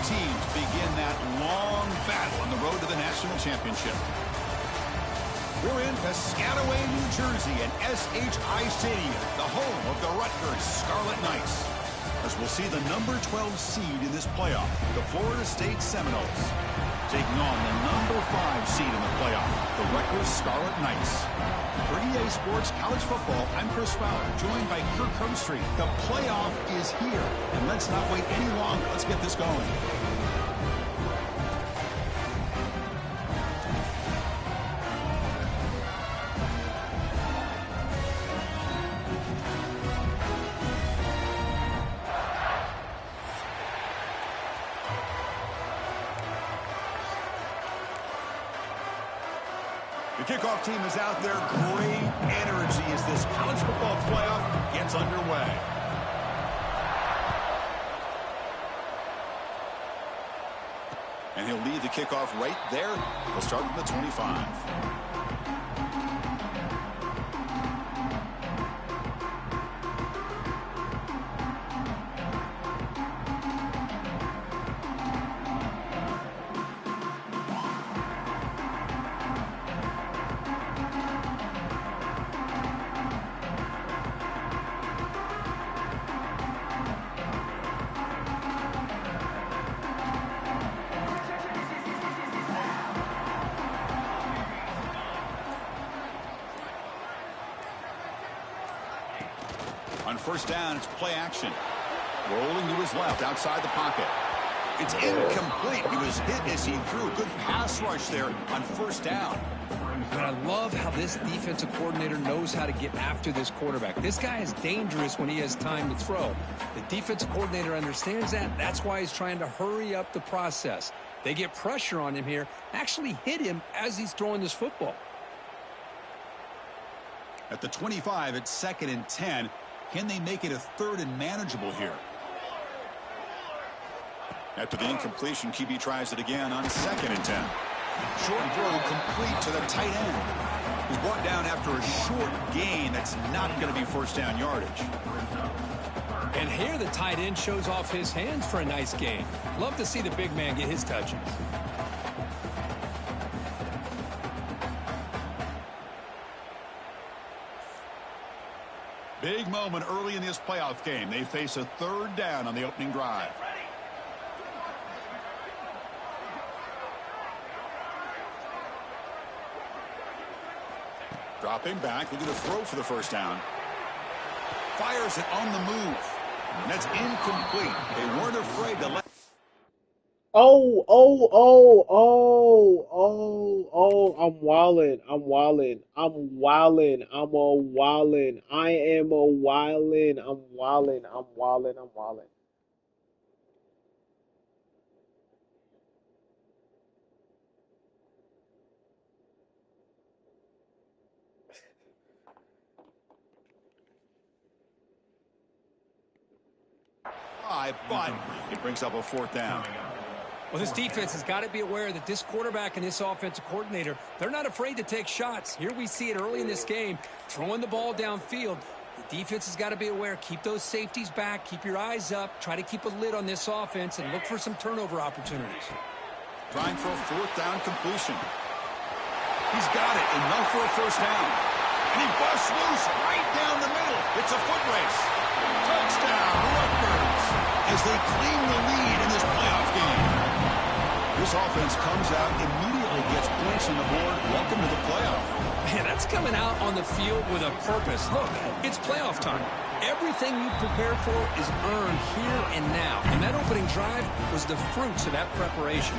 teams begin that long battle on the road to the national championship. We're in Piscataway, New Jersey, and SHI Stadium, the home of the Rutgers Scarlet Knights, as we'll see the number 12 seed in this playoff, the Florida State Seminoles, taking on the number 5 seed in the playoff, the Rutgers Scarlet Knights. For EA Sports College Football, I'm Chris Fowler, joined by Kirk Herbstreit. The playoff is here, and let's not wait any longer. Let's get this going. The kickoff team is out there. Great energy as this college football playoff gets underway. And he'll lead the kickoff right there. He'll start at the 25. On first down, it's play action. Rolling to his left, outside the pocket. It's incomplete. He was hit as he threw. Good pass rush there on first down. And I love how this defensive coordinator knows how to get after this quarterback. This guy is dangerous when he has time to throw. The defensive coordinator understands that. That's why he's trying to hurry up the process. They get pressure on him here, actually hit him as he's throwing this football. At the 25, it's 2nd and 10. Can they make it a 3rd and manageable here? After the incompletion, QB tries it again on 2nd and 10. Short throw complete to the tight end. He's brought down after a short gain. That's not going to be first down yardage. And here the tight end shows off his hands for a nice gain. Love to see the big man get his touches. Big moment early in this playoff game. They face a 3rd down on the opening drive. Dropping back, looking to throw for the first down. Fires it on the move. And that's incomplete. They weren't afraid to let... I'm wildin'. I am wildin'. But it brings up a 4th down. Well, this defense has got to be aware that this quarterback and this offensive coordinator, they're not afraid to take shots. Here we see it early in this game, throwing the ball downfield. The defense has got to be aware. Keep those safeties back. Keep your eyes up. Try to keep a lid on this offense and look for some turnover opportunities. Trying for a 4th down completion. He's got it. Enough for a first down. And he busts loose right down the middle. It's a foot race. Touchdown, Rutgers, as they claim the lead in this playoff game. This offense comes out, immediately gets points on the board. Welcome to the playoff. Man, that's coming out on the field with a purpose. Look, it's playoff time. Everything you prepare for is earned here and now. And that opening drive was the fruits of that preparation.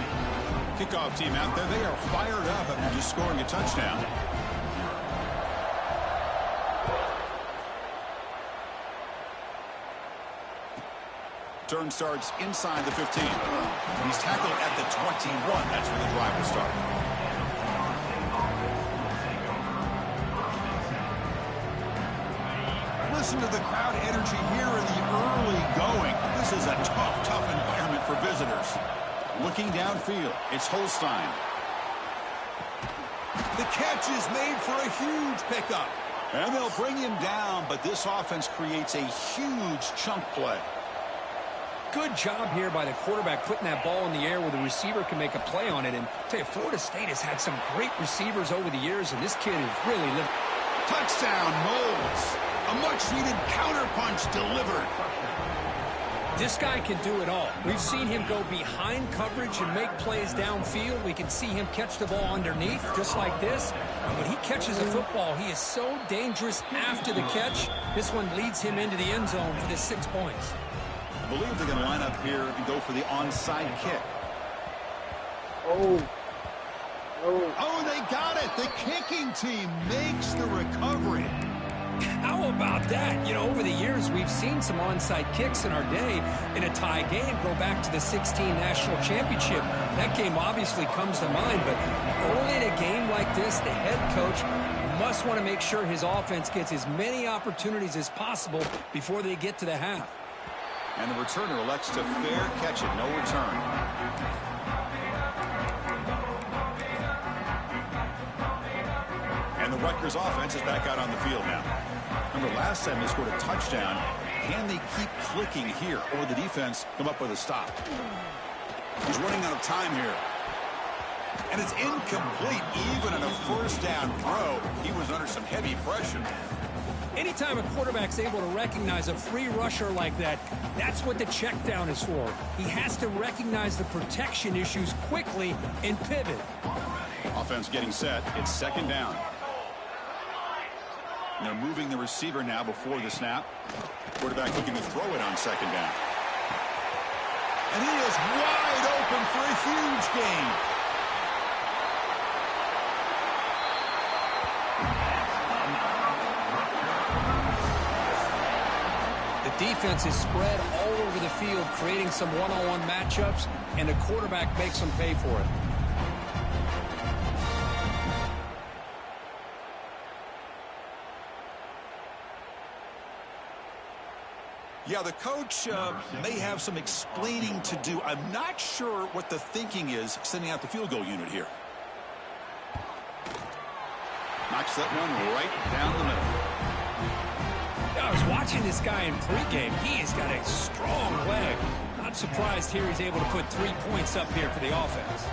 Kickoff team out there, they are fired up after just scoring a touchdown. Turn starts inside the 15. He's tackled at the 21. That's where the drive will start. Listen to the crowd energy here in the early going. This is a tough environment for visitors. Looking downfield, it's Holstein. The catch is made for a huge pickup. And they'll bring him down, but this offense creates a huge chunk play. Good job here by the quarterback putting that ball in the air where the receiver can make a play on it. And I'll tell you, Florida State has had some great receivers over the years, and this kid is really living. Touchdown, Moles. A much-needed counterpunch delivered. This guy can do it all. We've seen him go behind coverage and make plays downfield. We can see him catch the ball underneath, just like this. And when he catches a football, he is so dangerous after the catch. This one leads him into the end zone for the 6 points. I believe they're going to line up here and go for the onside kick. Oh. Oh, they got it. The kicking team makes the recovery. How about that? You know, over the years, we've seen some onside kicks in our day in a tie game. Go back to the 16 National Championship. That game obviously comes to mind, but early in a game like this, the head coach must want to make sure his offense gets as many opportunities as possible before they get to the half. And the returner elects to fair catch it. No return. And the Rutgers offense is back out on the field now. Remember, last time they scored a touchdown. Can they keep clicking here, or the defense come up with a stop? He's running out of time here. And it's incomplete, even on a first down throw. He was under some heavy pressure. Anytime a quarterback's able to recognize a free rusher like that, that's what the check down is for. He has to recognize the protection issues quickly and pivot. Offense getting set. It's second down. And they're moving the receiver now before the snap. Quarterback looking to throw it on second down. And he is wide open for a huge gain. The defense is spread all over the field, creating some one-on-one matchups, and the quarterback makes them pay for it. Yeah, the coach may have some explaining to do. I'm not sure what the thinking is sending out the field goal unit here. Knocks that one right down the middle. I was watching this guy in pregame. He has got a strong leg. Not surprised here he's able to put 3 points up here for the offense.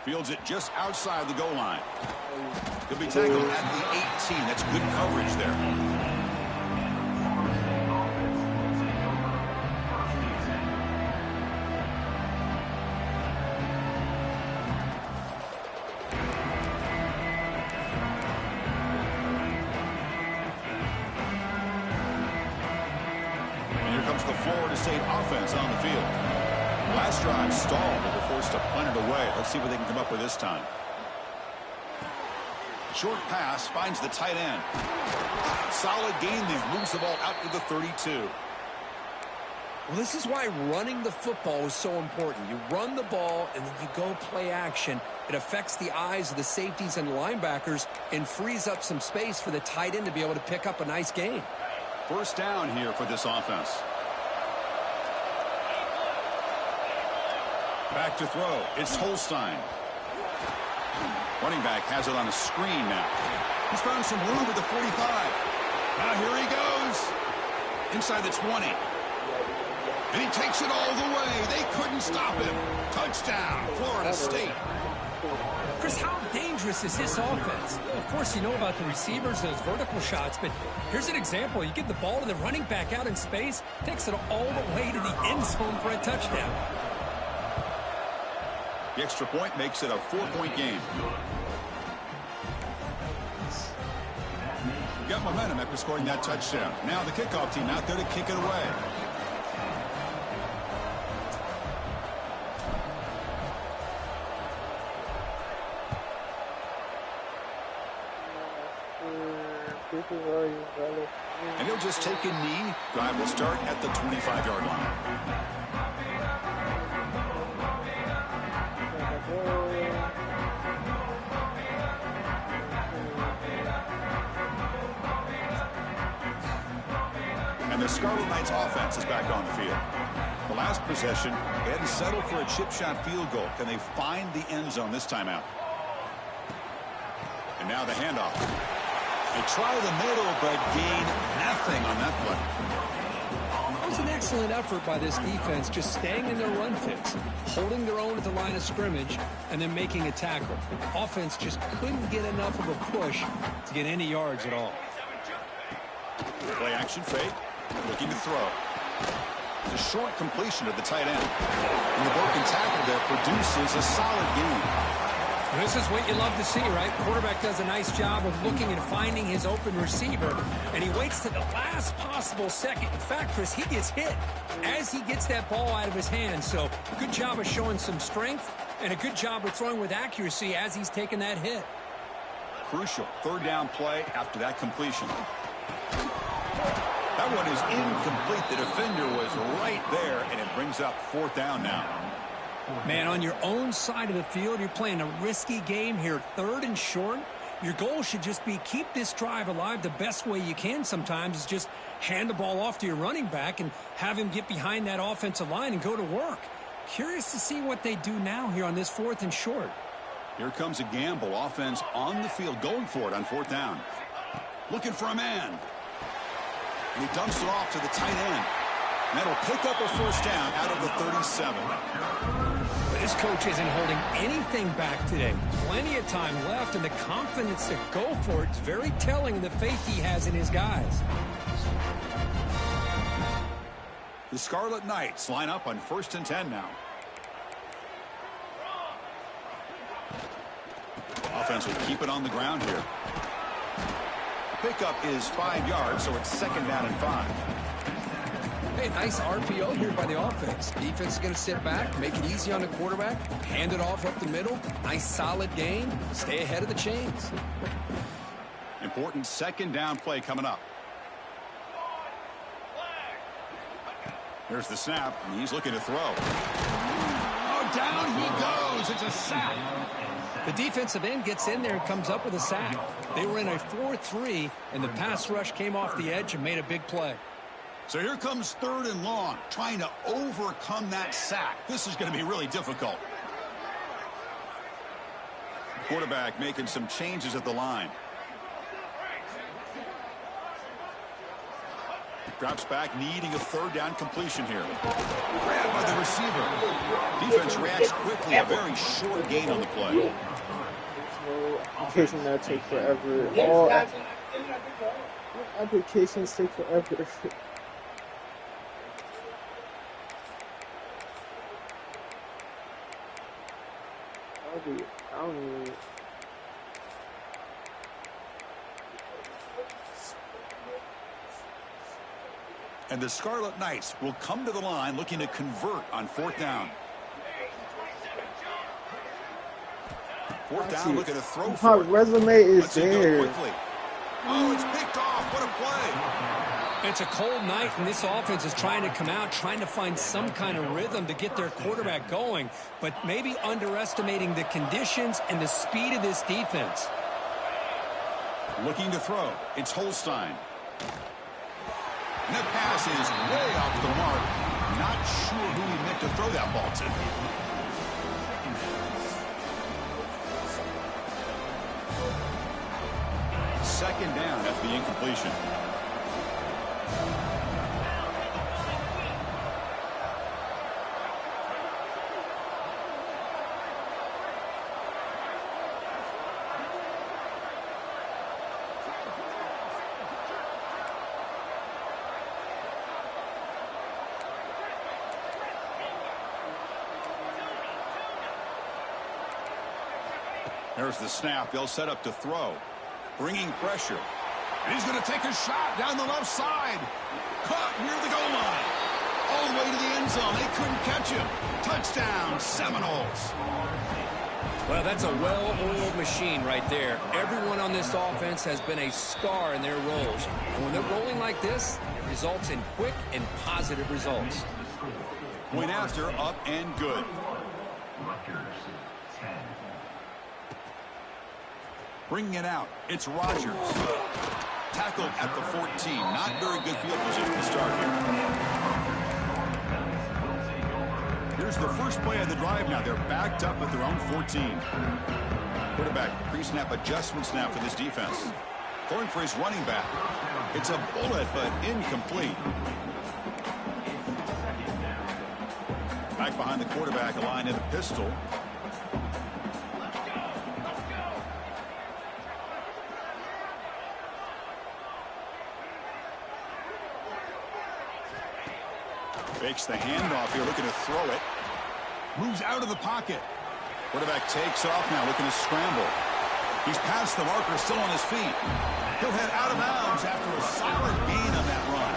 Fields it just outside the goal line. He'll be tackled at the 18. That's good coverage there. And here comes the Florida State offense on the field. Last drive stalled, but they're forced to punt it away. Let's see what they can come up with this time. Short pass finds the tight end. Solid gain there. Moves the ball out to the 32. Well, this is why running the football is so important. You run the ball, and then you go play action. It affects the eyes of the safeties and linebackers and frees up some space for the tight end to be able to pick up a nice gain. First down here for this offense. Back to throw. It's Holstein. Running back has it on a screen now. He's found some room at the 45. Now here he goes. Inside the 20. And he takes it all the way. They couldn't stop him. Touchdown, Florida State. Chris, how dangerous is this offense? Of course, you know about the receivers, those vertical shots, but here's an example. You get the ball to the running back out in space, takes it all the way to the end zone for a touchdown. The extra point makes it a 4-point game. Got momentum after scoring that touchdown. Now the kickoff team out there to kick it away. And he'll just take a knee. Drive will start at the 25-yard line. And the Scarlet Knights offense is back on the field. The last possession, they had to settle for a chip shot field goal. Can they find the end zone this time out? And now the handoff. They try the middle, but gain nothing on that play. It was an excellent effort by this defense, just staying in their run fix, holding their own at the line of scrimmage, and then making a tackle. Offense just couldn't get enough of a push to get any yards at all. Play action fake, looking to throw. It's a short completion to the tight end. And the broken tackle there produces a solid gain. This is what you love to see, right? Quarterback does a nice job of looking and finding his open receiver, and he waits to the last possible second. In fact, Chris, he gets hit as he gets that ball out of his hands. So good job of showing some strength and a good job of throwing with accuracy as he's taking that hit. Crucial third down play after that completion. That one is incomplete. The defender was right there, and it brings up fourth down now. Man, on your own side of the field, you're playing a risky game here, third and short. Your goal should just be keep this drive alive the best way you can sometimes is just hand the ball off to your running back and have him get behind that offensive line and go to work. Curious to see what they do now here on this fourth and short. Here comes a gamble. Offense on the field going for it on fourth down. Looking for a man. And he dumps it off to the tight end. And that'll pick up a first down out of the 37. This coach isn't holding anything back today. Plenty of time left, and the confidence to go for it is very telling of the faith he has in his guys. The Scarlet Knights line up on 1st and 10 now. Offense will keep it on the ground here. Pickup is 5 yards, so it's 2nd down and 5. Hey, nice RPO here by the offense. Defense is going to sit back, make it easy on the quarterback, hand it off up the middle. Nice solid gain. Stay ahead of the chains. Important 2nd down play coming up. There's the snap, and he's looking to throw. Oh, down he goes. It's a sack. The defensive end gets in there and comes up with a sack. They were in a 4-3, and the pass rush came off the edge and made a big play. So here comes 3rd and long, trying to overcome that sack. This is going to be really difficult. Quarterback making some changes at the line. Drops back, needing a 3rd down completion here. Grabbed by the receiver. Defense reacts quickly. A very short gain on the play. Application that take forever. All applications take forever. I don't even... And the Scarlet Knights will come to the line looking to convert on 4th down. 4th down, looking to throw for it. My resume is there. Oh, it's picked off. What a play. It's a cold night, and this offense is trying to come out, trying to find some kind of rhythm to get their quarterback going, but maybe underestimating the conditions and the speed of this defense. Looking to throw. It's Holstein. And that pass is way off the mark. Not sure who he meant to throw that ball to. Second down after the incompletion. There's the snap. They'll set up to throw. Bringing pressure. And he's going to take a shot down the left side. Caught near the goal line. All the way to the end zone. They couldn't catch him. Touchdown, Seminoles. Well, that's a well-oiled machine right there. Everyone on this offense has been a star in their roles. And when they're rolling like this, it results in quick and positive results. Point after, up and good. Bringing it out, it's Rogers. Tackled at the 14. Not very good field position to start here. Here's the first play of the drive now. They're backed up at their own 14. Quarterback pre-snap adjustment snap for this defense. Going for his running back. It's a bullet, but incomplete. Back behind the quarterback, line in the pistol. Fakes the handoff here, looking to throw it. Moves out of the pocket. Quarterback takes off now, looking to scramble. He's past the marker, still on his feet. He'll head out of bounds after a solid gain on that run.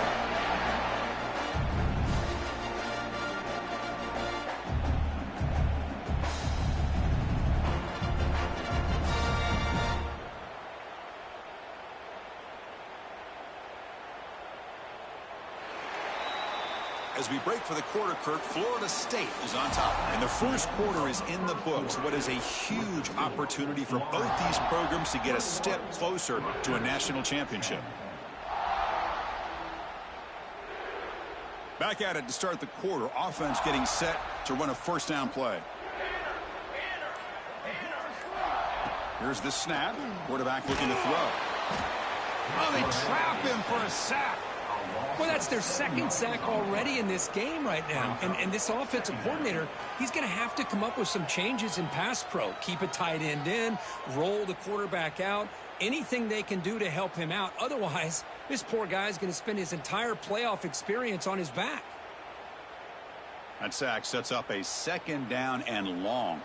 As we break for the quarter, Kirk, Florida State is on top. And the first quarter is in the books. What is a huge opportunity for both these programs to get a step closer to a national championship. Back at it to start the quarter. Offense getting set to run a first down play. Here's the snap. Quarterback looking to throw. Oh, they trap him for a sack. Well, that's their second sack already in this game right now. And this offensive coordinator, he's going to have to come up with some changes in pass pro. Keep a tight end in, roll the quarterback out, anything they can do to help him out. Otherwise, this poor guy's going to spend his entire playoff experience on his back. That sack sets up a second down and long.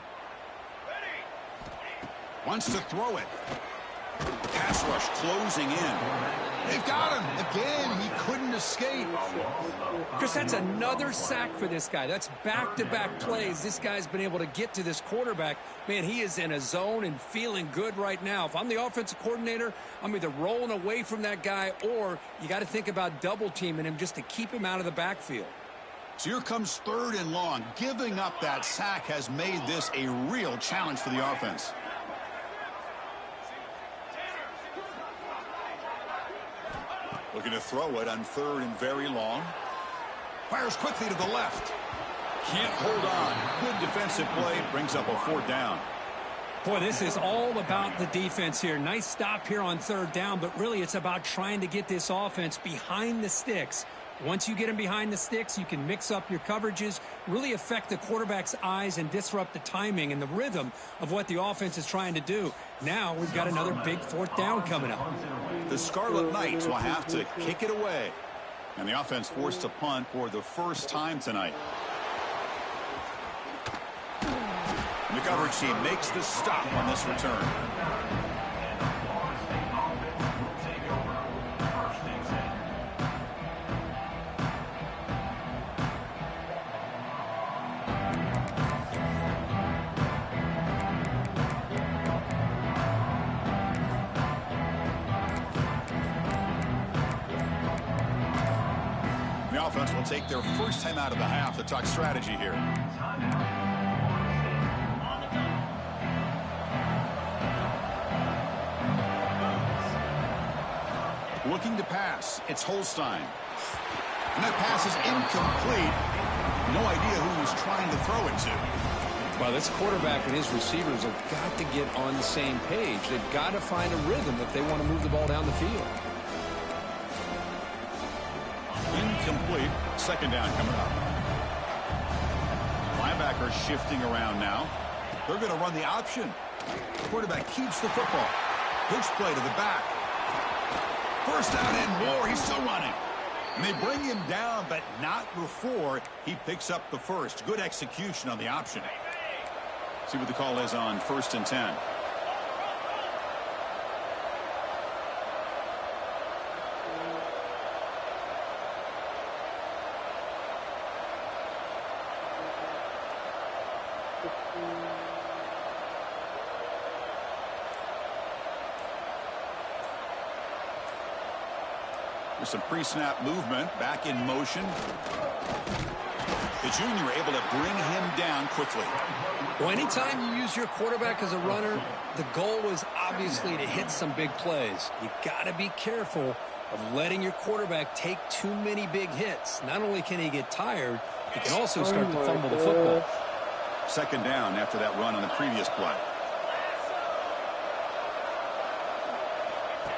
Wants to throw it. Pass rush closing in. They've got him. Again, he couldn't escape. Chris, that's another sack for this guy. That's back-to-back plays. This guy's been able to get to this quarterback. Man, he is in a zone and feeling good right now. If I'm the offensive coordinator, I'm either rolling away from that guy or you got to think about double-teaming him just to keep him out of the backfield. So here comes third and long. Giving up that sack has made this a real challenge for the offense. Looking to throw it on third and very long. Fires quickly to the left. Can't hold on. Good defensive play. Brings up a fourth down. Boy, this is all about the defense here. Nice stop here on third down, but really it's about trying to get this offense behind the sticks. Once you get them behind the sticks, you can mix up your coverages, really affect the quarterback's eyes and disrupt the timing and the rhythm of what the offense is trying to do. Now we've got another big fourth down coming up. The Scarlet Knights will have to kick it away. And the offense forced to punt for the first time tonight. The coverage team makes the stop on this return. The offense will take their first time out of the half to talk strategy here. Looking to pass. It's Holstein. And that pass is incomplete. No idea who he's trying to throw it to. Well, this quarterback and his receivers have got to get on the same page. They've got to find a rhythm if they want to move the ball down the field. Incomplete. Second down coming up. Linebacker shifting around now. They're going to run the option. Quarterback keeps the football. Pitch play to the back. First down and more. He's still running. And they bring him down, but not before he picks up the first. Good execution on the option. See what the call is on 1st and 10. There's some pre-snap movement, back in motion. The junior able to bring him down quickly. Well, anytime you use your quarterback as a runner, the goal is obviously to hit some big plays. You got to be careful of letting your quarterback take too many big hits. Not only can he get tired, he can also start to fumble the football. Second down after that run on the previous play.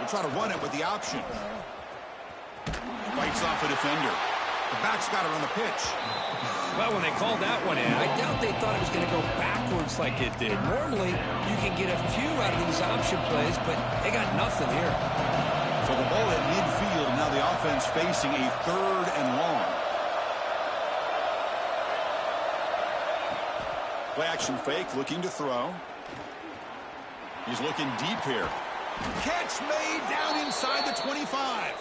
They'll try to run it with the option. Fights off a defender. The back's got it on the pitch. Well, when they called that one in, I doubt they thought it was going to go backwards like it did. Normally, you can get a few out of these option plays, but they got nothing here. So the ball at midfield, now the offense facing a 3rd and long. Play action fake, looking to throw. He's looking deep here. Catch made down inside the 25.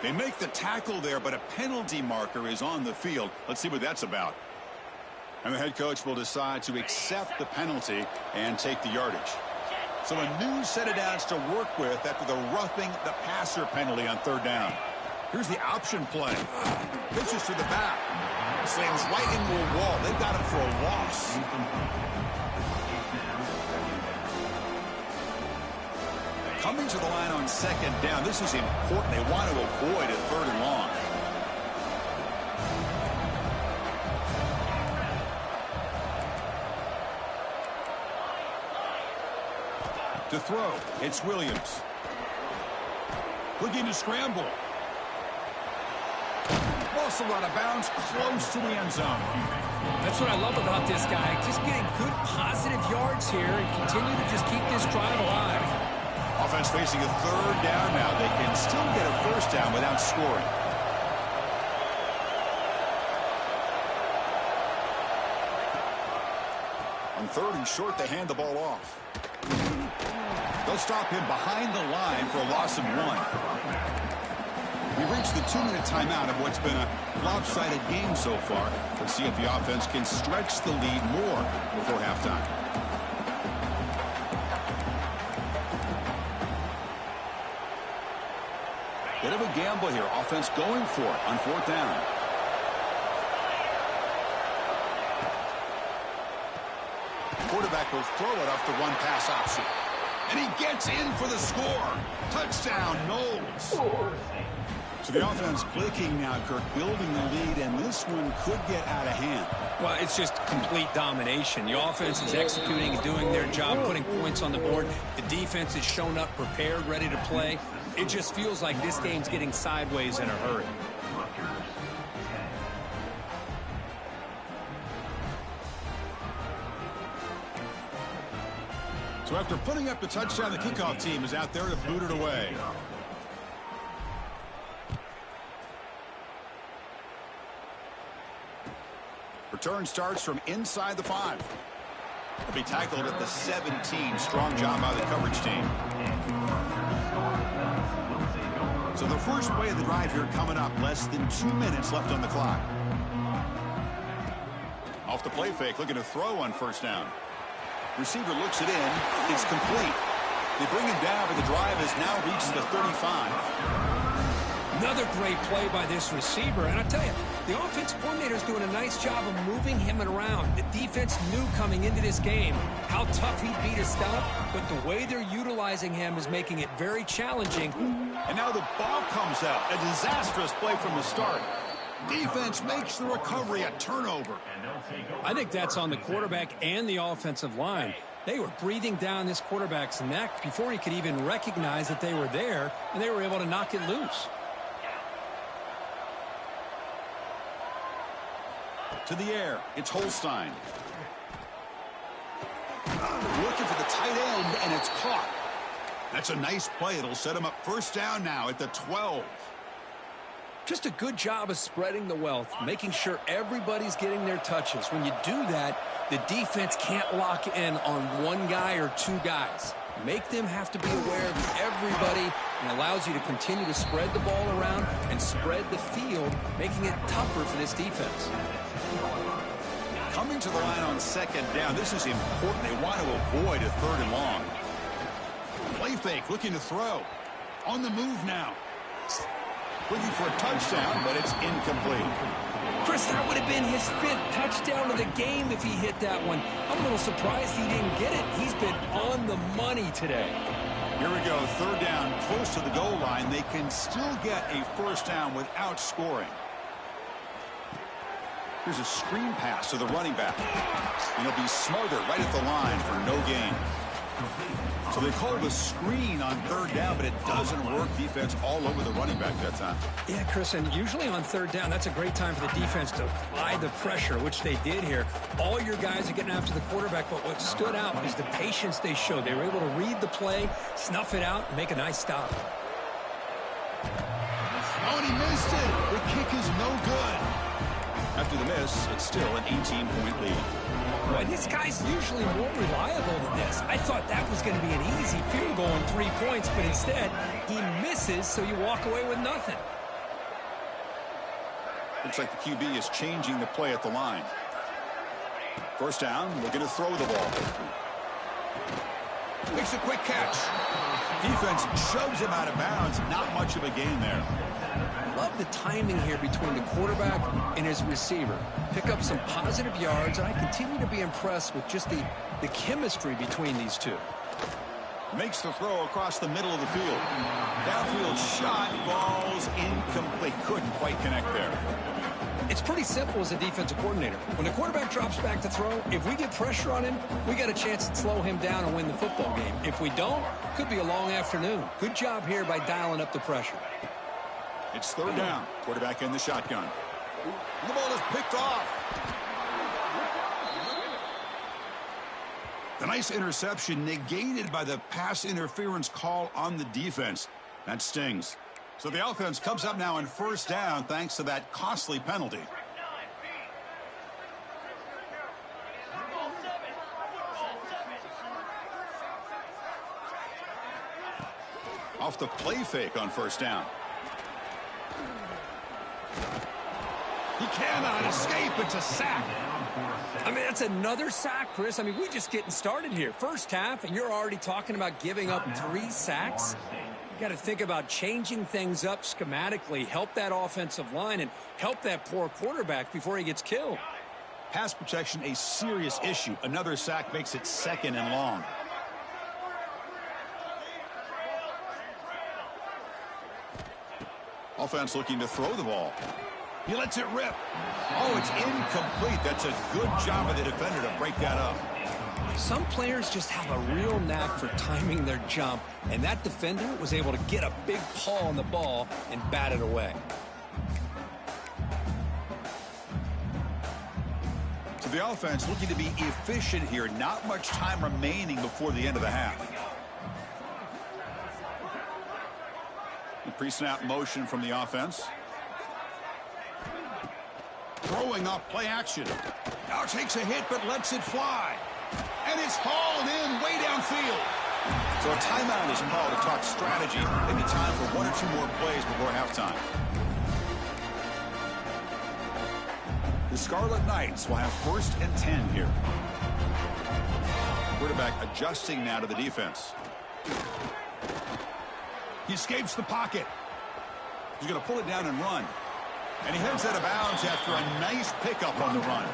They make the tackle there, but a penalty marker is on the field. Let's see what that's about. And the head coach will decide to accept the penalty and take the yardage. So a new set of downs to work with after the roughing the passer penalty on 3rd down. Here's the option play. Pitches to the back. Slams right into a wall. They've got him for a loss. Coming to the line on 2nd down. This is important. They want to avoid a 3rd and long. To throw, it's Williams. Looking to scramble. Also out of bounds, close to the end zone. That's what I love about this guy. Just getting good positive yards here and continue to just keep this drive alive. Offense facing a 3rd down now. They can still get a 1st down without scoring. On 3rd and short, they hand the ball off. They'll stop him behind the line for a loss of 1. We've reached the 2-minute timeout of what's been a lopsided game so far. Let's see if the offense can stretch the lead more before halftime. Bit of a gamble here. Offense going for it on 4th down. Quarterback will throw it off the run-pass option. And he gets in for the score. Touchdown, Knowles. So the offense clicking now, Kirk, building the lead, and this one could get out of hand. Well, it's just complete domination. The offense is executing and doing their job, putting points on the board. The defense has shown up, prepared, ready to play. It just feels like this game's getting sideways in a hurry. So after putting up the touchdown, the kickoff team is out there to boot it away. Return starts from inside the 5. He'll be tackled at the 17. Strong job by the coverage team. So the first play of the drive here coming up. Less than 2 minutes left on the clock. Off the play fake, looking to throw on 1st down. Receiver looks it in. It's complete. They bring him down, but the drive has now reached the 35. Another great play by this receiver. And I tell you, the offensive coordinator is doing a nice job of moving him around. The defense knew coming into this game how tough he'd be to stop, but the way they're utilizing him is making it very challenging. And now the ball comes out. A disastrous play from the start. Defense makes the recovery a turnover. I think that's on the quarterback and the offensive line. They were breathing down this quarterback's neck before he could even recognize that they were there, and they were able to knock it loose. To the air, it's Holstein. Looking for the tight end, and it's caught. That's a nice play. It'll set him up 1st down now at the 12. Just a good job of spreading the wealth, making sure everybody's getting their touches. When you do that, the defense can't lock in on one guy or 2 guys. Make them have to be aware of everybody, and allows you to continue to spread the ball around and spread the field, making it tougher for this defense. Coming to the line on 2nd down. This is important. They want to avoid a 3rd and long. Play fake, looking to throw. On the move now. Looking for a touchdown, but it's incomplete. Chris, that would have been his 5th touchdown of the game if he hit that one. I'm a little surprised he didn't get it. He's been on the money today. Here we go, 3rd down, close to the goal line. They can still get a 1st down without scoring. Here's a screen pass to the running back. And he'll be smothered right at the line for no gain. So they call the screen on third down, but it doesn't work. Defense all over the running back that time. Yeah, Chris, and usually on third down, that's a great time for the defense to apply the pressure, which they did here. All your guys are getting after the quarterback, but what stood out is the patience they showed. They were able to read the play, snuff it out, and make a nice stop. Oh, and he missed it. The kick is no good. After the miss, it's still an 18-point lead. Boy, this guy's usually more reliable than this. I thought that was going to be an easy field goal and 3 points, but instead, he misses, so you walk away with nothing. Looks like the QB is changing the play at the line. First down, looking to throw the ball. Makes a quick catch. Defense shoves him out of bounds. Not much of a gain there. Love the timing here between the quarterback and his receiver. Pick up some positive yards, and I continue to be impressed with just the chemistry between these two. Makes the throw across the middle of the field. Downfield shot falls incomplete. Couldn't quite connect there. It's pretty simple as a defensive coordinator. When the quarterback drops back to throw, if we get pressure on him, we got a chance to slow him down and win the football game. If we don't, could be a long afternoon. Good job here by dialing up the pressure. It's third down. Quarterback in the shotgun. And the ball is picked off. The nice interception negated by the pass interference call on the defense. That stings. So the offense comes up now on first down thanks to that costly penalty. Off the play fake on first down. He cannot escape. It's a sack. I mean, that's another sack, Chris. I mean, we're just getting started here. First half, and you're already talking about giving up 3 sacks. You got to think about changing things up schematically, help that offensive line, and help that poor quarterback before he gets killed. Pass protection, a serious issue. Another sack makes it 2nd and long. Offense looking to throw the ball. He lets it rip. Oh, it's incomplete. That's a good job of the defender to break that up. Some players just have a real knack for timing their jump, and that defender was able to get a big paw on the ball and bat it away. So the offense looking to be efficient here. Not much time remaining before the end of the half. The pre-snap motion from the offense. Throwing off play action. Now takes a hit but lets it fly. And it's hauled in way downfield. So a timeout is called to talk strategy. Maybe time for 1 or 2 more plays before halftime. The Scarlet Knights will have 1st and 10 here. Quarterback adjusting now to the defense. He escapes the pocket. He's going to pull it down and run. And he heads out of bounds after a nice pickup on the run.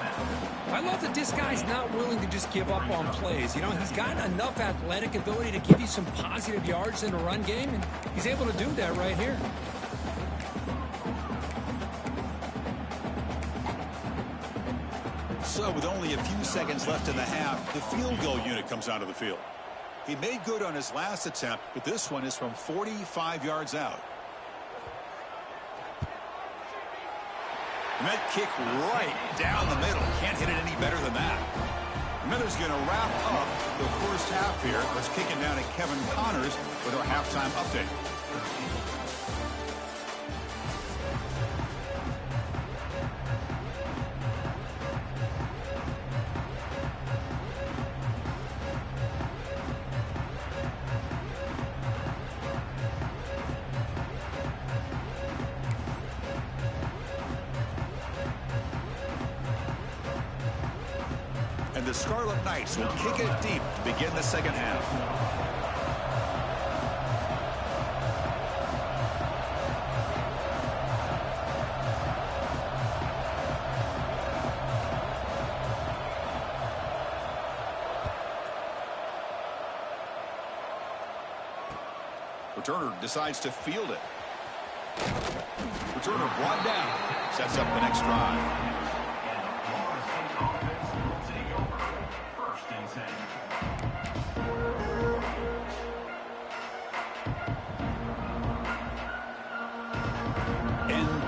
I love that this guy's not willing to just give up on plays. You know, he's got enough athletic ability to give you some positive yards in the run game, and he's able to do that right here. So with only a few seconds left in the half, the field goal unit comes onto the field. He made good on his last attempt, but this one is from 45 yards out. And that kick right down the middle. Can't hit it any better than that. Miller's going to wrap up the first half here. Let's kick it down to Kevin Connors with our halftime update. And the Scarlet Knights will kick it deep to begin the second half. Returner decides to field it. Returner brought down. Sets up the next drive.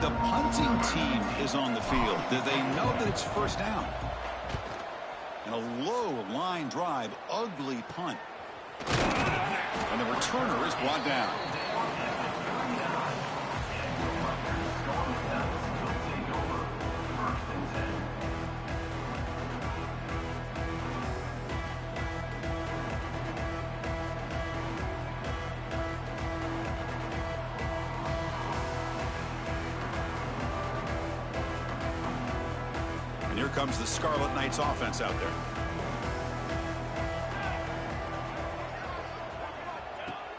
the punting team is on the field. Do they know that it's first down? And a low line drive, ugly punt. And the returner is brought down. And here comes the Scarlet Knights offense out there.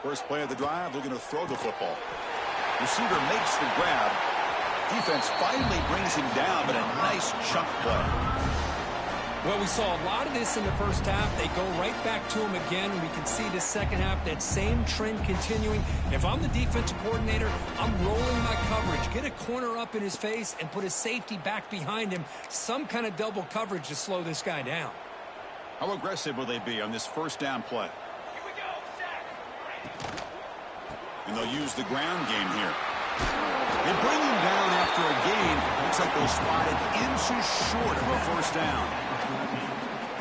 First play of the drive, looking to throw the football. Receiver makes the grab. Defense finally brings him down, but a nice chunk play. Well, we saw a lot of this in the first half. They go right back to him again. We can see the second half, that same trend continuing. If I'm the defensive coordinator, I'm rolling my coverage. Get a corner up in his face and put a safety back behind him. Some kind of double coverage to slow this guy down. How aggressive will they be on this first down play? And they'll use the ground game here. They bring him down after a gain. Looks like they'll spotted inches short of a first down.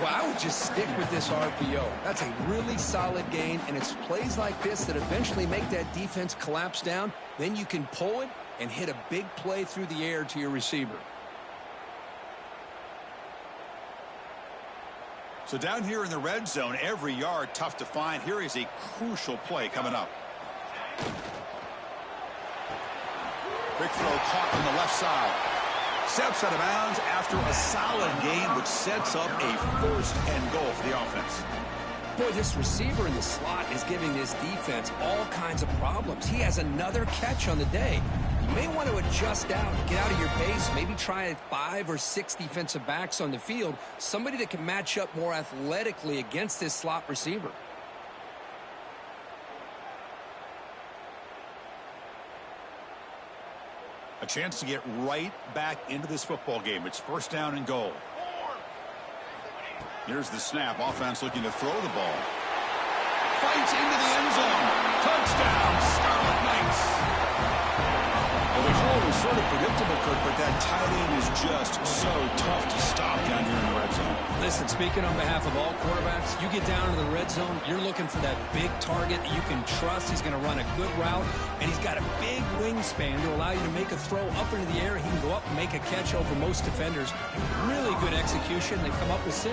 Well, I would just stick with this RPO. That's a really solid gain, and it's plays like this that eventually make that defense collapse down. Then you can pull it and hit a big play through the air to your receiver. So down here in the red zone, every yard tough to find. Here is a crucial play coming up. Quick throw caught on the left side. Steps out of bounds after a solid gain, which sets up a first and goal for the offense. Boy, this receiver in the slot is giving this defense all kinds of problems. He has another catch on the day. You may want to adjust out, get out of your base, maybe try 5 or 6 defensive backs on the field, somebody that can match up more athletically against this slot receiver. A chance to get right back into this football game. It's first down and goal. Here's the snap. Offense looking to throw the ball. Fights into the end zone. Touchdown, Scarlet Knights. Well, the call was sort of predictable, Kirk, but that tight end is just so tough to stop down here in the red zone. Listen, speaking on behalf of all quarterbacks, you get down to the red zone, you're looking for that big target that you can trust. He's going to run a good route, and he's got a big wingspan to allow you to make a throw up into the air. He can go up and make a catch over most defenders. Really good execution. They come up with 6.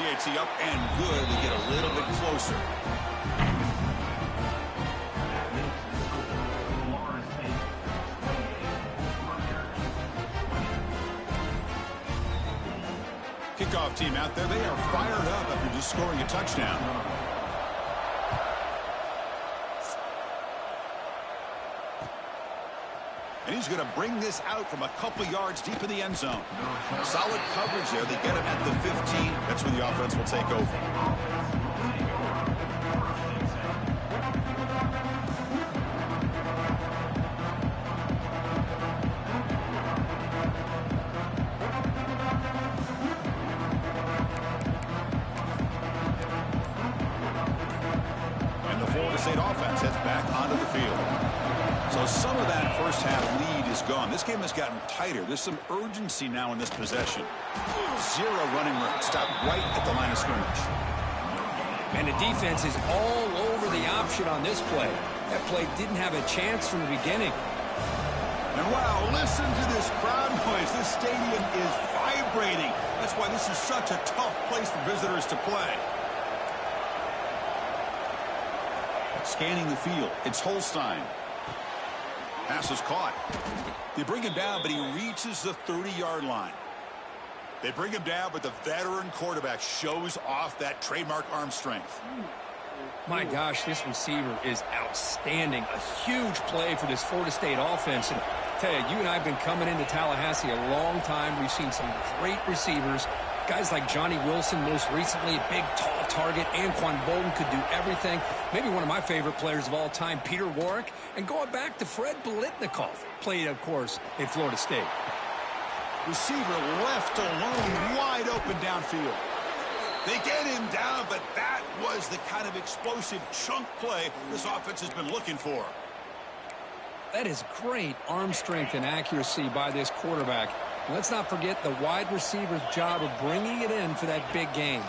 PAT up and good to get a little bit closer. Kickoff team out there. They are fired up after just scoring a touchdown. And he's going to bring this out from a couple yards deep in the end zone. Solid coverage there. They get him at the 15. That's where the offense will take over. State offense heads back onto the field. So some of that first half lead is gone. This game has gotten tighter. There's some urgency now in this possession. 0 running room. Stop right at the line of scrimmage. And the defense is all over the option on this play. That play didn't have a chance from the beginning. And wow, listen to this crowd noise. This stadium is vibrating. That's why this is such a tough place for visitors to play. Scanning the field. It's Holstein. Pass is caught. They bring him down, but he reaches the 30-yard line. They bring him down, but the veteran quarterback shows off that trademark arm strength. My gosh, this receiver is outstanding. A huge play for this Florida State offense. And I tell you, you and I have been coming into Tallahassee a long time. We've seen some great receivers. Guys like Johnny Wilson, most recently, a big, tall target. Anquan Bolden could do everything. Maybe one of my favorite players of all time, Peter Warrick. And going back to Fred Biletnikoff, played, of course, in Florida State. Receiver left alone, wide open downfield. They get him down, but that was the kind of explosive chunk play this offense has been looking for. That is great arm strength and accuracy by this quarterback. And let's not forget the wide receiver's job of bringing it in for that big game.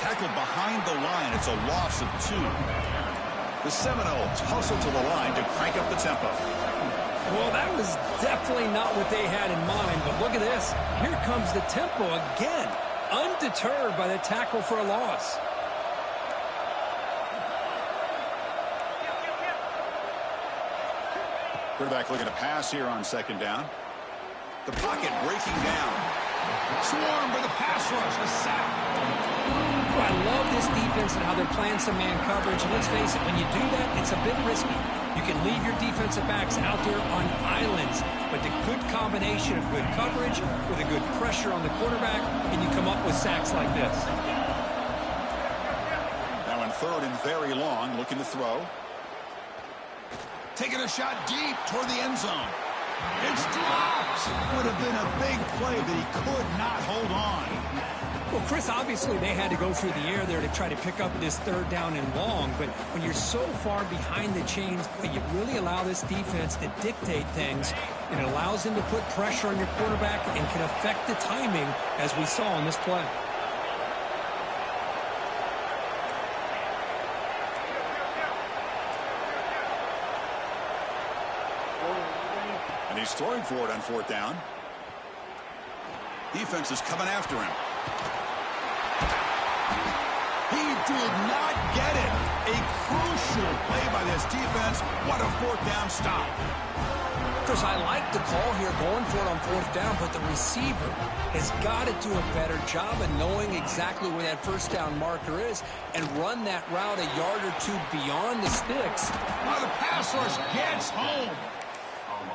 Tackled behind the line. It's a loss of 2. The Seminoles hustle to the line to crank up the tempo. Well, that was definitely not what they had in mind, but look at this. Here comes the tempo again, undeterred by the tackle for a loss. Quarterback looking to pass here on 2nd down. The pocket breaking down. Swarm for the pass rush. A sack. Oh, I love this defense and how they're playing some man coverage. And let's face it, when you do that, it's a bit risky. You can leave your defensive backs out there on islands, but the good combination of good coverage with a good pressure on the quarterback, and you come up with sacks like this. Now in 3rd and very long, looking to throw. Taking a shot deep toward the end zone. It's dropped. Would have been a big play, but he could not hold on. Well, Chris, obviously they had to go through the air there to try to pick up this 3rd down and long, but when you're so far behind the chains, you really allow this defense to dictate things, and it allows them to put pressure on your quarterback and can affect the timing, as we saw in this play. And he's throwing for it on 4th down. Defense is coming after him. He did not get it. A crucial play by this defense. What a 4th down stop. Chris, I like the call here going for it on 4th down, but the receiver has got to do a better job of knowing exactly where that 1st down marker is and run that route a yard or 2 beyond the sticks. Now the pass rush gets home.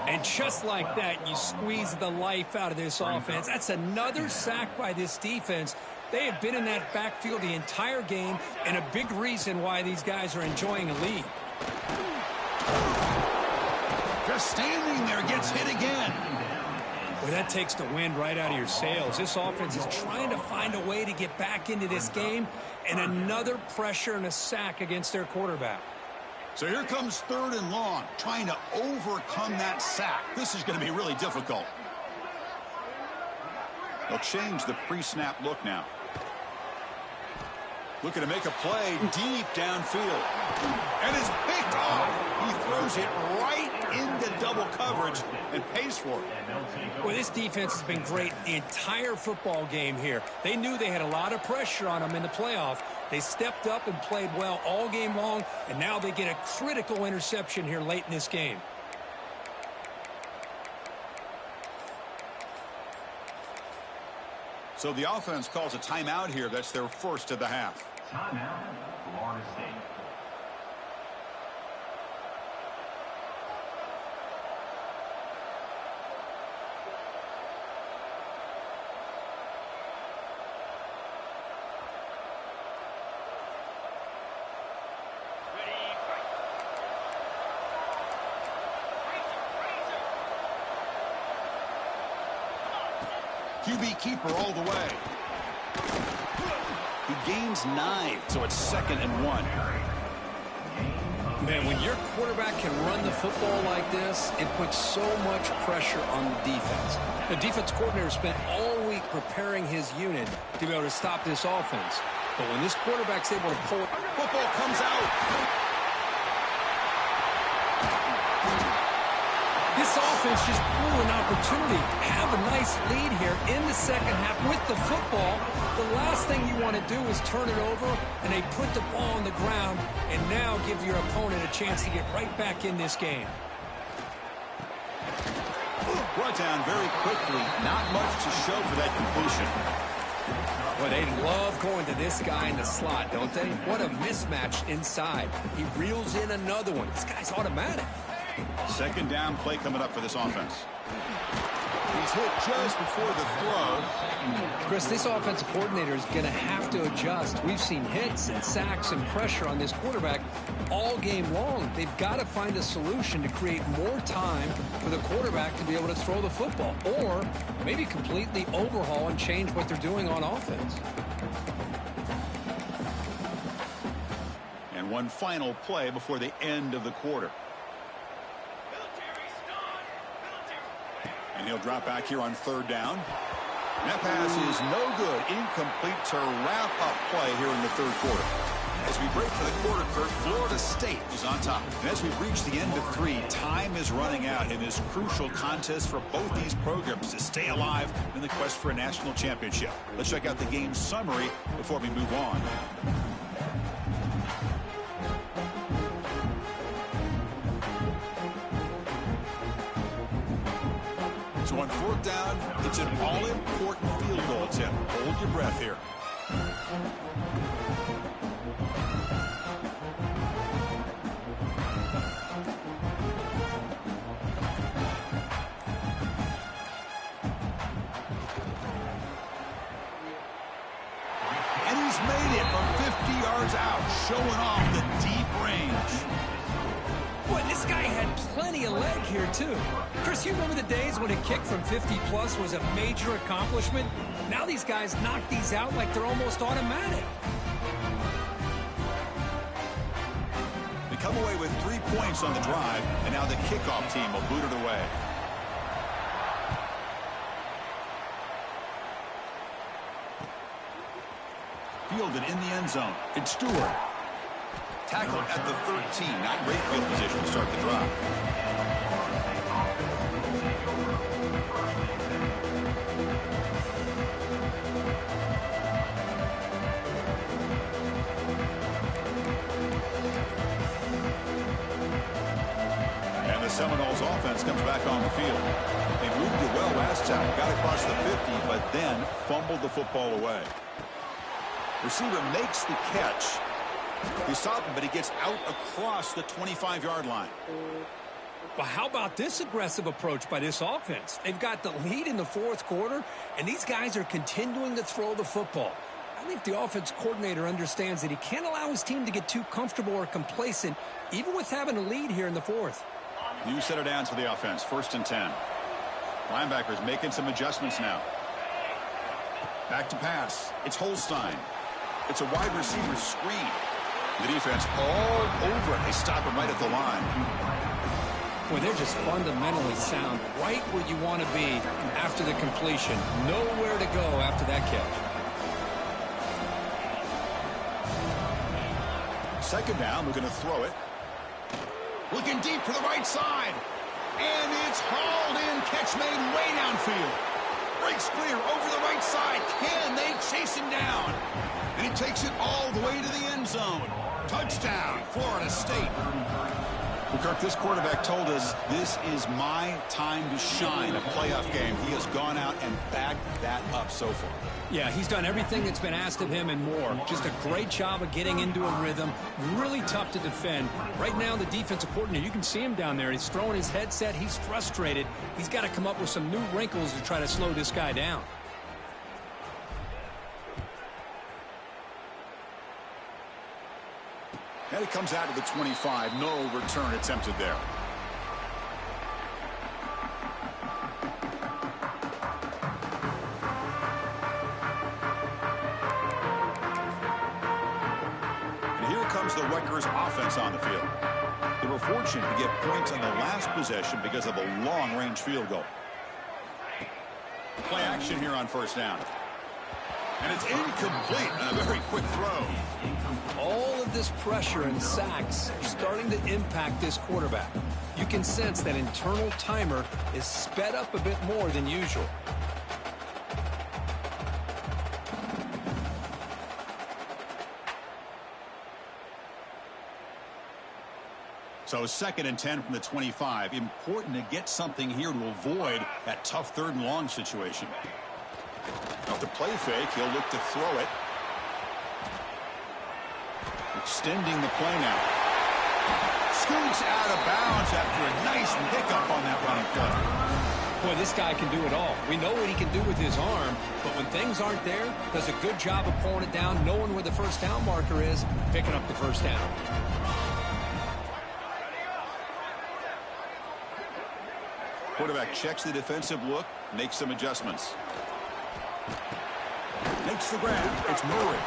And just like that, you squeeze the life out of this offense. That's another sack by this defense. They have been in that backfield the entire game, and a big reason why these guys are enjoying a lead. Just standing there, gets hit again. Well, that takes the wind right out of your sails. This offense is trying to find a way to get back into this game, and another pressure and a sack against their quarterback. So here comes 3rd and long, trying to overcome that sack. This is going to be really difficult. They'll change the pre-snap look now. Looking to make a play deep downfield. And it's picked off. He throws it right into double coverage and pays for it. Well, this defense has been great the entire football game here. They knew they had a lot of pressure on them in the playoff. They stepped up and played well all game long, and now they get a critical interception here late in this game. So the offense calls a timeout here. That's their first of the half. Timeout, Florida State. QB keeper all the way. He gains 9, so it's 2nd and 1. Man, when your quarterback can run the football like this, it puts so much pressure on the defense. The defense coordinator spent all week preparing his unit to be able to stop this offense. But when this quarterback's able to pull it, Football comes out. this offense just blew an opportunity. Have a nice lead here in the second half with the football. The last thing you want to do is turn it over, and they put the ball on the ground and now give your opponent a chance to get right back in this game. Brought down very quickly. Not much to show for that completion. Well, they love going to this guy in the slot, don't they? What a mismatch inside. He reels in another one. This guy's automatic. 2nd down play coming up for this offense. He's hit just before the throw. Chris, this offensive coordinator is going to have to adjust. We've seen hits and sacks and pressure on this quarterback all game long. They've got to find a solution to create more time for the quarterback to be able to throw the football, or maybe completely overhaul and change what they're doing on offense. And One final play before the end of the quarter. And he'll drop back here on third down. And that pass is no good. Incomplete to wrap up play here in the third quarter. As we break for the quarter, Kurt, Florida State is on top. And as we reach the end of 3, time is running out in this crucial contest for both these programs to stay alive in the quest for a national championship. Let's check out the game summary before we move on. So on fourth down, it's an all-important field goal attempt. Hold your breath here. And he's made it from 50 yards out, showing off the deep range. Boy, this guy had plenty of leg here, too. Chris, you remember the days when a kick from 50-plus was a major accomplishment? Now these guys knock these out like they're almost automatic. They come away with 3 points on the drive, and now the kickoff team will boot it away. Fielded in the end zone. It's Stewart. Tackled at the 13. Not great field position to start the drive. And the Seminoles offense comes back on the field. They moved it well last time. Got across the 50, but then fumbled the football away. Receiver makes the catch. He stopped him, but he gets out across the 25-yard line. Well, how about this aggressive approach by this offense? They've got the lead in the fourth quarter, and these guys are continuing to throw the football. I think the offense coordinator understands that he can't allow his team to get too comfortable or complacent, even with having a lead here in the fourth. New set of downs for the offense. 1st and 10. Linebackers making some adjustments now. Back to pass. It's Holstein. It's a wide receiver screen. The defense all over it. They stop him right at the line. Boy, they're just fundamentally sound, right where you want to be after the completion. Nowhere to go after that catch. 2nd down, we're going to throw it. Looking deep for the right side. And it's hauled in. Catch made way downfield. Breaks clear over the right side. Can they chase him down? And he takes it all the way to the end zone. Touchdown, Florida State. Well, Kirk, this quarterback told us this is my time to shine, a playoff game. He has gone out and backed that up so far. Yeah, he's done everything that's been asked of him and more. Just a great job of getting into a rhythm. Really tough to defend. Right now, the defensive coordinator, you can see him down there. He's throwing his headset. He's frustrated. He's got to come up with some new wrinkles to try to slow this guy down. And it comes out to the 25. No return attempted there. And here comes the Rutgers offense on the field. They were fortunate to get points on the last possession because of a long-range field goal. Play action here on 1st down. And it's incomplete on a very quick throw. All of this pressure and sacks are starting to impact this quarterback. You can sense that internal timer is sped up a bit more than usual. So 2nd and 10 from the 25. Important to get something here to avoid that tough 3rd and long situation. Off the play fake, he'll look to throw it. Extending the play now. Scoots out of bounds after a nice pickup on that running play. Boy, this guy can do it all. We know what he can do with his arm, but when things aren't there, does a good job of pulling it down, knowing where the 1st down marker is, picking up the 1st down. Quarterback checks the defensive look, makes some adjustments. Makes the grab. It's Murray.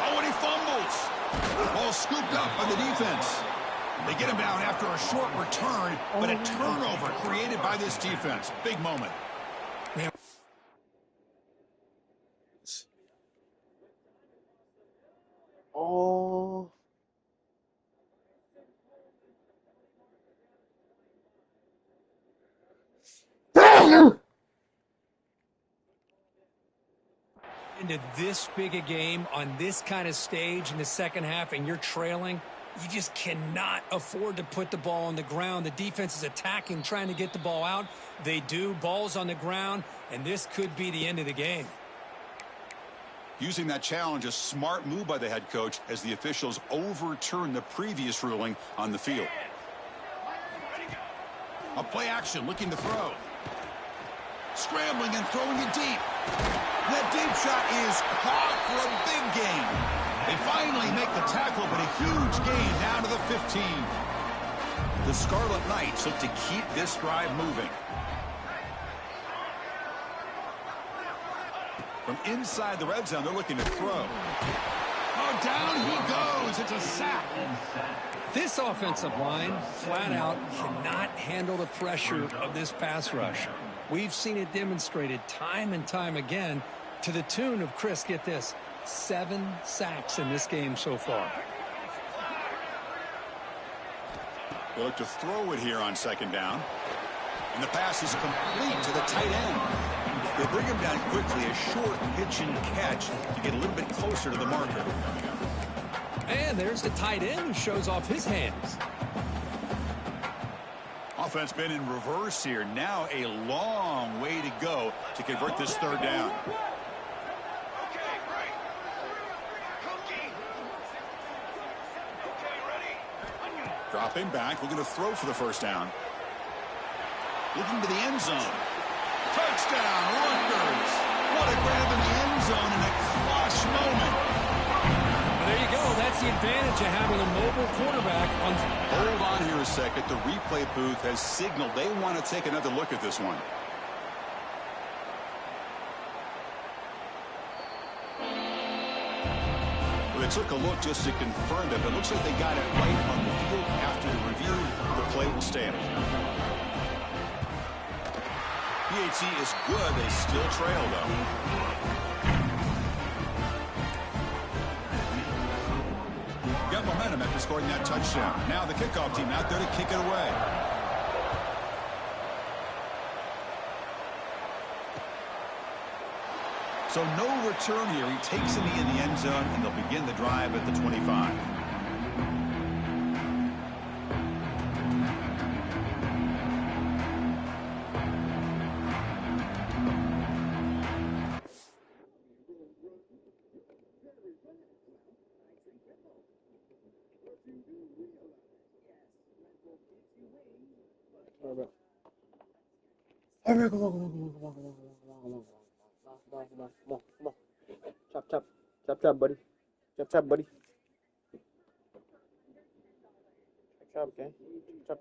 Oh, and he fumbles. Ball scooped up by the defense. They get him down after a short return, but a turnover created by this defense. Big moment. Oh. Into this big a game on this kind of stage in the second half and you're trailing, you just cannot afford to put the ball on the ground. The defense is attacking, trying to get the ball out. They do. Ball's on the ground, and this could be the end of the game. Using that challenge, a smart move by the head coach as the officials overturn the previous ruling on the field. A play action, looking to throw. Scrambling and throwing it deep. That deep shot is caught for a big gain. They finally make the tackle, but a huge gain down to the 15. The Scarlet Knights look to keep this drive moving. From inside the red zone, they're looking to throw. Oh, down he goes. It's a sack. This offensive line, flat out, cannot handle the pressure of this pass rush. We've seen it demonstrated time and time again to the tune of, Chris, get this, 7 sacks in this game so far. They look to throw it here on second down. And the pass is complete to the tight end. They bring him down quickly, a short pitch and catch to get a little bit closer to the marker. And there's the tight end who shows off his hands. Offense been in reverse here. Now a long way to go to convert this third down. Dropping back, looking to throw for the first down. Looking to the end zone. Touchdown, Rutgers. What a grab in the end zone in a clutch moment. Well, there you go. That's the advantage of having a mobile quarterback. Hold on here a second. The replay booth has signaled they want to take another look at this one. Well, they took a look just to confirm that. It looks like they got it right on the field after the review. The play will stand. PAT is good. They still trail, though. Got momentum after scoring that touchdown. Now the kickoff team out there to kick it away. So no return here. He takes it in the end zone, and they'll begin the drive at the 25. Chop, buddy. Chop, buddy. Chop, gang. Chop, man.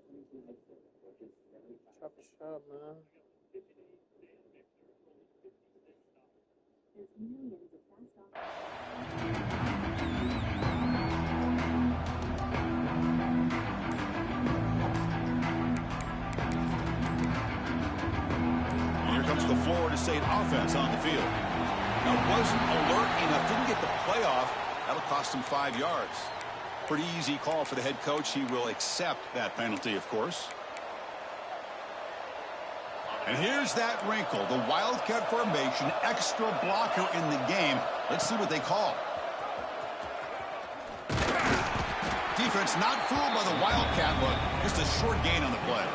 Here comes the Florida State offense on the field. Now, wasn't alert enough, didn't get the playoff. That'll cost him 5 yards. Pretty easy call for the head coach. He will accept that penalty, of course. And here's that wrinkle. The Wildcat formation, extra blocker in the game. Let's see what they call. Defense not fooled by the Wildcat look. Just a short gain on the play.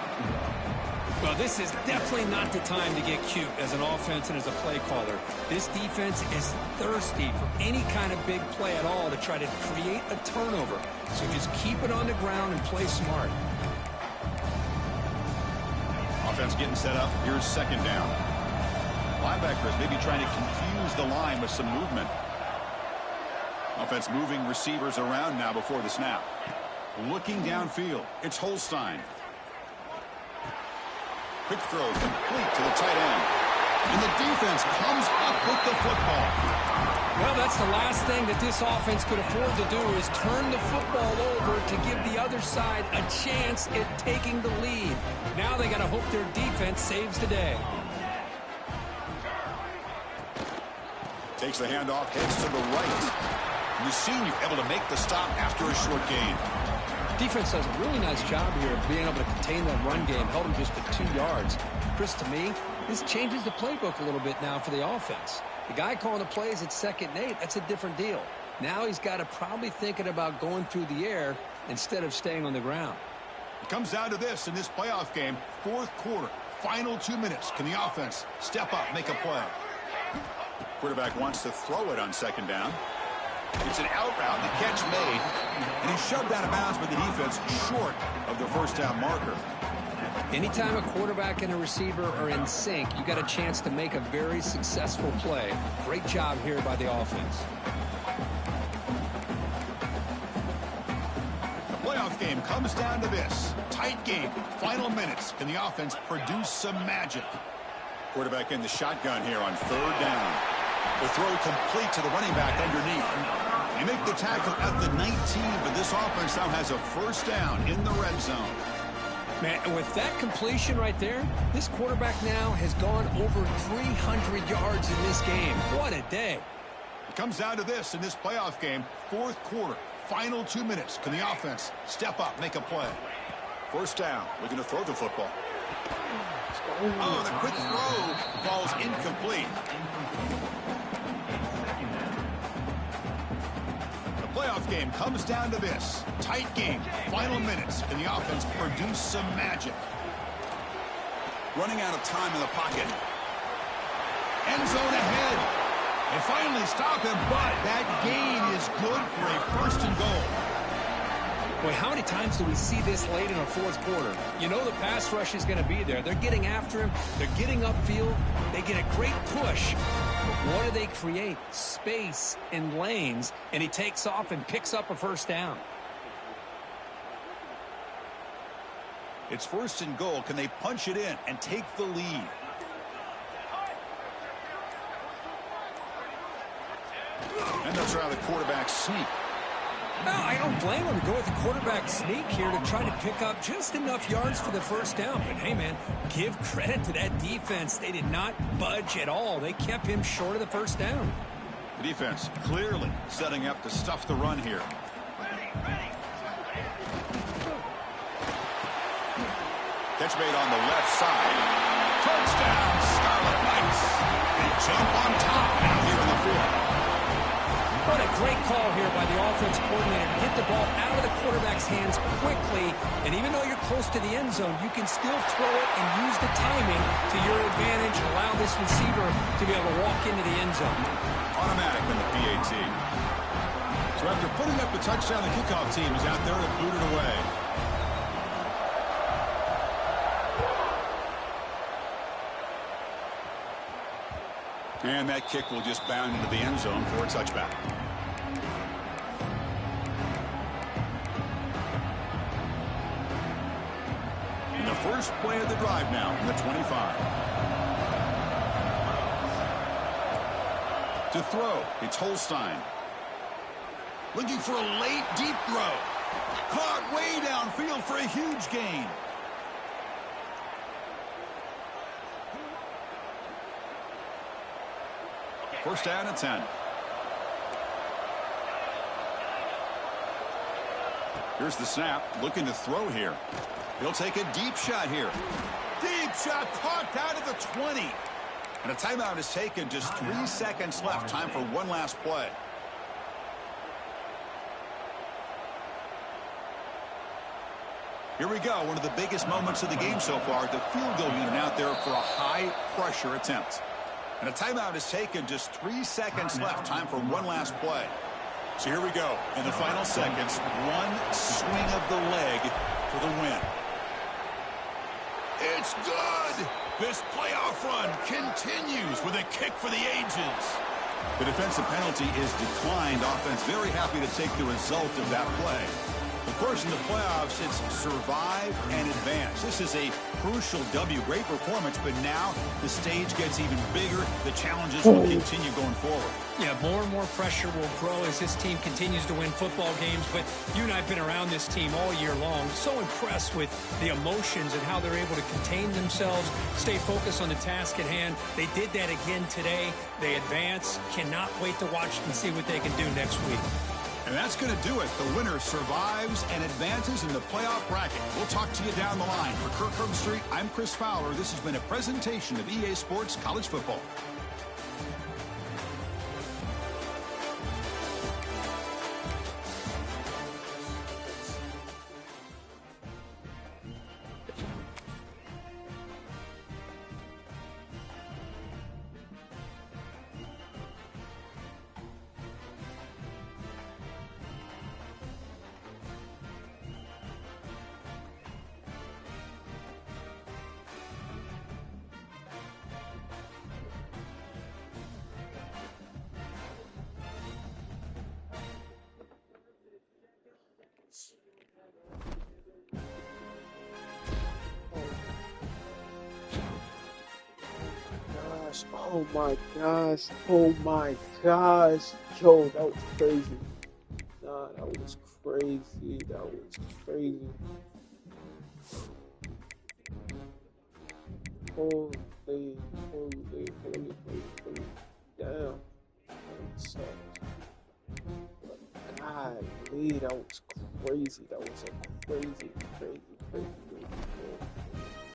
Well, this is definitely not the time to get cute as an offense and as a play caller. This defense is thirsty for any kind of big play at all to try to create a turnover. So just keep it on the ground and play smart. Offense getting set up. Here's second down. Linebackers maybe trying to confuse the line with some movement. Offense moving receivers around now before the snap. Looking downfield. It's Holstein. Quick throw complete to the tight end. And the defense comes up with the football. Well, that's the last thing that this offense could afford to do is turn the football over to give the other side a chance at taking the lead. Now they got to hope their defense saves the day. Takes the handoff, heads to the right. And the senior able to make the stop after a short gain. Defense does a really nice job here of being able to contain that run game. Held him just to 2 yards. Chris, to me, this changes the playbook a little bit now for the offense. The guy calling the plays at 2nd and 8, that's a different deal. Now he's got to probably thinking about going through the air instead of staying on the ground. It comes down to this in this playoff game. 4th quarter, final 2 minutes. Can the offense step up, make a play? Quarterback wants to throw it on 2nd down. It's an out route, the catch made, and he's shoved out of bounds by the defense short of the first down marker. Anytime a quarterback and a receiver are in sync, you got a chance to make a very successful play. Great job here by the offense. The playoff game comes down to this. Tight game, final minutes. Can the offense produce some magic? Quarterback in the shotgun here on 3rd down. The throw complete to the running back underneath. They make the tackle at the 19, but this offense now has a first down in the red zone. Man, with that completion right there, this quarterback now has gone over 300 yards in this game. What a day. It comes down to this in this playoff game. 4th quarter, final 2 minutes. Can the offense step up, make a play? First down, looking to throw the football. Oh, the quick throw falls incomplete. The playoff game comes down to this. Tight game, final minutes. Can the offense produce some magic? Running out of time in the pocket. End zone ahead. They finally stop him, but that gain is good for a 1st and goal. Boy, how many times do we see this late in a 4th quarter? You know the pass rush is going to be there. They're getting after him. They're getting upfield. They get a great push. But what do they create? Space and lanes, and he takes off and picks up a first down. It's 1st and goal. Can they punch it in and take the lead? And they'll try the quarterback sneak. No, I don't blame him to go with the quarterback sneak here to try to pick up just enough yards for the first down. But, hey, man, give credit to that defense. They did not budge at all. They kept him short of the first down. The defense clearly setting up to stuff the run here. Catch made on the left side. Touchdown, Scarlet Knights. They jump on top now here in the 4th. What a great call here by the offense coordinator to get the ball out of the quarterback's hands quickly. And even though you're close to the end zone, you can still throw it and use the timing to your advantage and allow this receiver to be able to walk into the end zone. Automatic in the PAT. So after putting up the touchdown, the kickoff team is out there to boot it away. And that kick will just bound into the end zone for a touchback. And the first play of the drive now from the 25. To throw, it's Holstein. Looking for a late, deep throw. Caught way downfield for a huge gain. First down at 10. Here's the snap, looking to throw here. He'll take a deep shot here. Deep shot caught down to the 20. And a timeout is taken, just 3 seconds left. Time for one last play. Here we go, one of the biggest moments of the game so far. The field goal unit out there for a high-pressure attempt. And a timeout is taken, just 3 seconds left. Time for one last play. So here we go. In the final seconds, one swing of the leg for the win. It's good! This playoff run continues with a kick for the ages. The defensive penalty is declined. Offense very happy to take the result of that play. Of course, in the playoffs, it's survive and advance. This is a crucial W. Great performance, but now the stage gets even bigger. The challenges will continue going forward. Yeah, more and more pressure will grow as this team continues to win football games. But you and I have been around this team all year long. So impressed with the emotions and how they're able to contain themselves, stay focused on the task at hand. They did that again today. They advance. Cannot wait to watch and see what they can do next week. And that's going to do it. The winner survives and advances in the playoff bracket. We'll talk to you down the line. For Kirk Herbstreit, I'm Chris Fowler. This has been a presentation of EA Sports College Football. Oh my gosh. Oh my gosh. Yo, that was crazy. Nah, that was crazy. That was crazy. Holy. Damn. That sucks. Golly, that was crazy. That was a crazy.